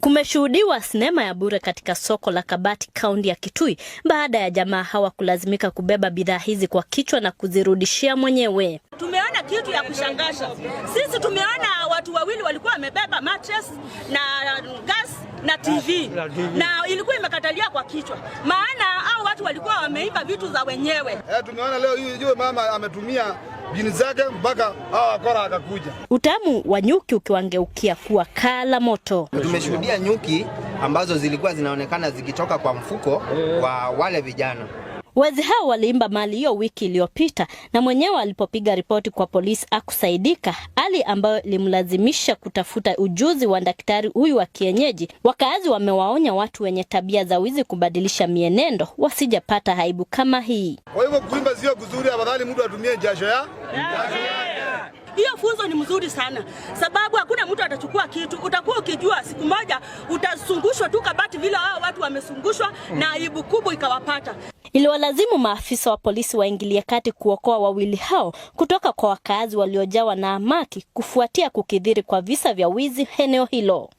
Kumeshuhudiwa sinema ya bure katika soko la Kabati, kaunti ya Kitui, baada ya jamaa hawa kulazimika kubeba bidhaa hizi kwa kichwa na kuzirudishia mwenyewe. Tumeona kitu ya kushangaza. Sisi tumeona watu wawili walikuwa wamebeba mattress na gas na TV. Na ilikuwa imekatalia kwa kichwa. Maana hao watu walikuwa wameiba vitu za wenyewe. Tumeona leo hiyo mama ametumia bini zake mpaka hao wakora akakuja. Utamu wa nyuki ukiwangeukia kuwa kaa la moto. Tumeshuhudia nyuki ambazo zilikuwa zinaonekana zikitoka kwa mfuko wa wale vijana. Wezi hao waliimba mali hiyo wiki iliyopita, na mwenyewe alipopiga ripoti kwa polisi akusaidika, hali ambayo ilimlazimisha kutafuta ujuzi wa daktari huyu wa kienyeji. Wakazi wamewaonya watu wenye tabia za wizi kubadilisha mienendo wasijapata aibu kama hii. Kwa hivyo kuimba sio kuzuri, afadhali mtu atumie jasho ya. Hiyo funzo ni mzuri sana, sababu hakuna mtu atachukua kitu. Utakuwa ukijua siku moja utasungushwa tu Kabati vile hao watu wamesungushwa na aibu kubwa ikawapata. Iliwalazimu maafisa wa polisi waingilie kati kuokoa wawili hao kutoka kwa wakazi waliojawa na amaki kufuatia kukithiri kwa visa vya wizi eneo hilo.